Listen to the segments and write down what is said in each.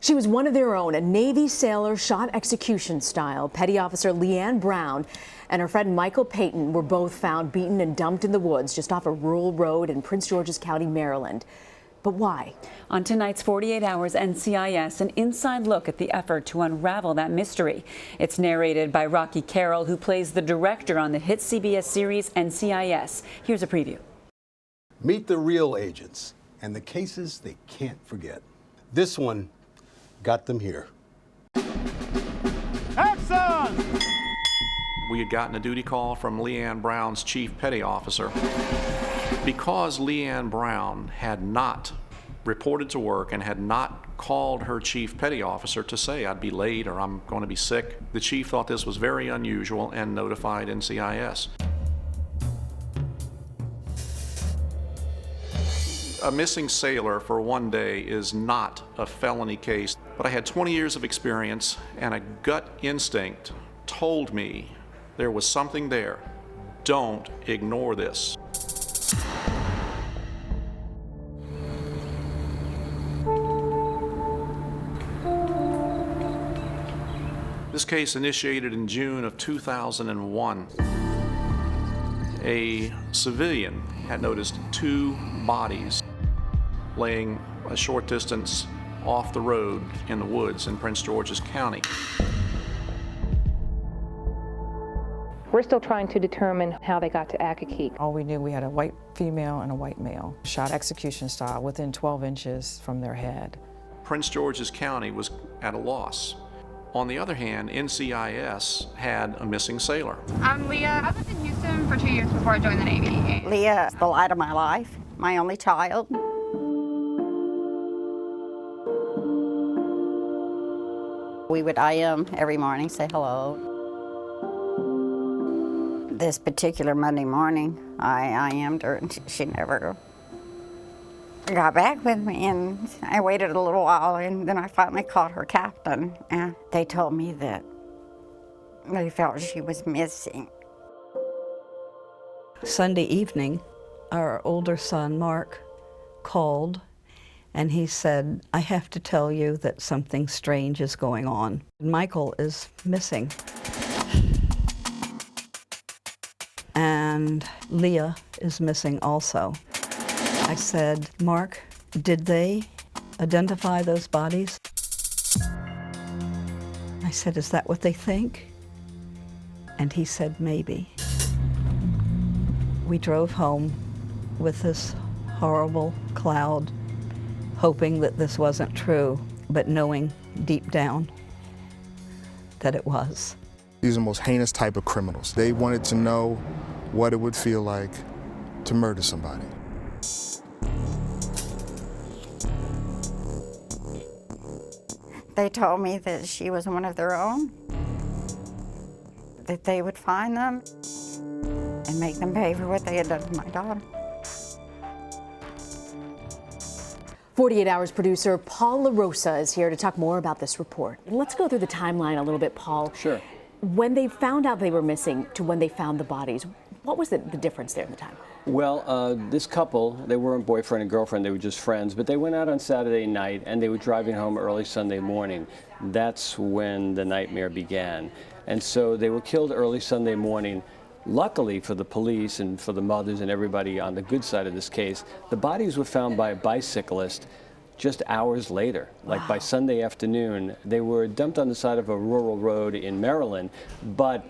She was one of their own, a Navy sailor shot execution style. Petty Officer Leanne Brown and her friend Michael Payton were both found beaten and dumped in the woods just off a rural road in Prince George's County, Maryland. But why? On tonight's 48 Hours NCIS, an inside look at the effort to unravel that mystery. It's narrated by Rocky Carroll, who plays the director on the hit CBS series NCIS. Here's a preview. Meet the real agents and the cases they can't forget. This one got them here. Action! We had gotten a duty call from Leanne Brown's chief petty officer. Because Leanne Brown had not reported to work and had not called her chief petty officer to say I'd be late or I'm going to be sick, the chief thought this was very unusual and notified NCIS. A missing sailor for one day is not a felony case, but I had 20 years of experience and a gut instinct told me there was something there. Don't ignore this. This case initiated in June of 2001. A civilian had noticed two bodies laying a short distance off the road in the woods in Prince George's County. We're still trying to determine how they got to Akakeek. All we knew, we had a white female and a white male, shot execution style within 12 inches from their head. Prince George's County was at a loss. On the other hand, NCIS had a missing sailor. I'm Leah. I lived in Houston for 2 years before I joined the Navy. Leah is the light of my life, my only child. We would IM every morning, say hello. This particular Monday morning, I IM'd her and she never got back with me, and I waited a little while, and then I finally called her captain, and they told me that they felt she was missing. Sunday evening, our older son, Mark, called, and he said, I have to tell you that something strange is going on. Michael is missing. And Leah is missing also. I said, Mark, did they identify those bodies? I said, is that what they think? And he said, maybe. We drove home with this horrible cloud, hoping that this wasn't true, but knowing deep down that it was. These are the most heinous type of criminals. They wanted to know what it would feel like to murder somebody. They told me that she was one of their own, that they would find them and make them pay for what they had done to my daughter. 48 Hours producer Paul LaRosa is here to talk more about this report. Let's go through the timeline a little bit, Paul. Sure. When they found out they were missing to when they found the bodies, what was the difference there in the time? Well, this couple, they weren't boyfriend and girlfriend, they were just friends, but they went out on Saturday night and they were driving home early Sunday morning. That's when the nightmare began. And so they were killed early Sunday morning. Luckily for the police and for the mothers and everybody on the good side of this case, the bodies were found by a bicyclist just hours later, like by Sunday afternoon. They were dumped on the side of a rural road in Maryland, but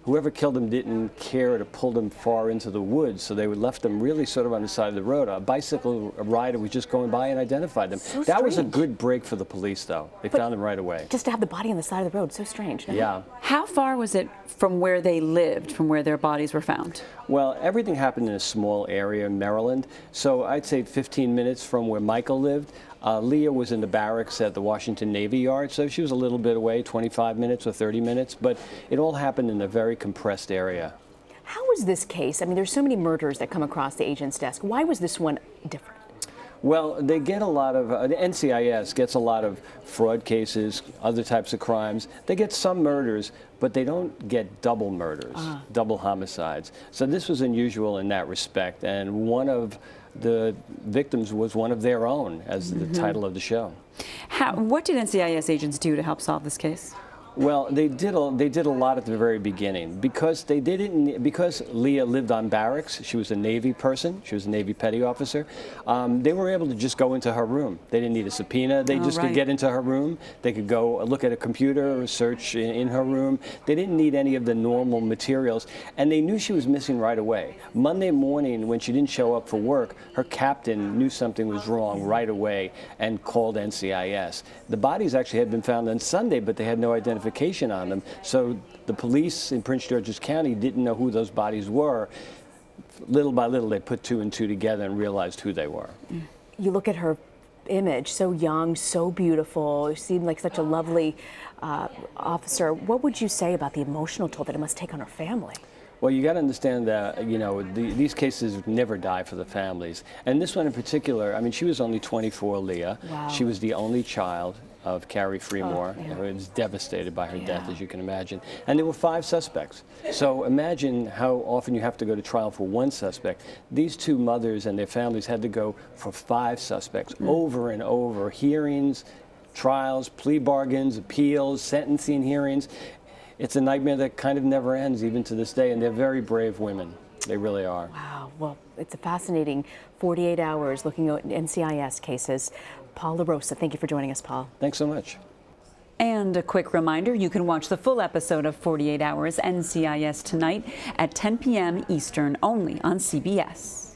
whoever killed them didn't care to pull them far into the woods, so they left them really sort of on the side of the road. A bicycle rider was just going by and identified them. So that was a strange. good break for the police, though. They found them right away. Just to have the body on the side of the road, so strange. No? Yeah. How far was it from where they lived, from where their bodies were found? Well, everything happened in a small area in Maryland, so I'd say 15 minutes from where Michael lived. Leah was in the barracks at the Washington Navy Yard, so she was a little bit away, 25 minutes or 30 minutes, but it all happened in a very compressed area. How was this case? I mean, there's so many murders that come across the agent's desk. Why was this one different? Well, they get a lot of, the NCIS gets a lot of fraud cases, other types of crimes. They get some murders, but they don't get double murders, double homicides. So this was unusual in that respect, and one of the victims was one of their own, as the title of the show. What did NCIS agents do to help solve this case? Well, they did a lot at the very beginning because because Leah lived on barracks. She was a Navy person. She was a Navy petty officer. They were able to just go into her room. They didn't need a subpoena. They just could get into her room. They could go look at a computer or search in her room. They didn't need any of the normal materials, and they knew she was missing right away. Monday morning, when she didn't show up for work, her captain knew something was wrong right away and called NCIS. The bodies actually had been found on Sunday, but they had no identification on them, so the police in Prince George's County didn't know who those bodies were. Little by little, they put 2 and 2 together and realized who they were. You look at her image, so young, so beautiful, she seemed like such a lovely officer. What would you say about the emotional toll that it must take on her family? Well, you got to understand that, you know, these cases never die for the families. And this one in particular, I mean, she was only 24, Leah. Wow. She was the only child of Carrie Fremore, who was devastated by her death, as you can imagine. And there were 5 suspects. So imagine how often you have to go to trial for one suspect. These 2 mothers and their families had to go for 5 suspects over and over. Hearings, trials, plea bargains, appeals, sentencing hearings. It's a nightmare that kind of never ends, even to this day, and they're very brave women. They really are. Wow, well, it's a fascinating 48 hours looking at NCIS cases. Paul LaRosa, thank you for joining us, Paul. Thanks so much. And a quick reminder, you can watch the full episode of 48 Hours NCIS tonight at 10 p.m. Eastern, only on CBS.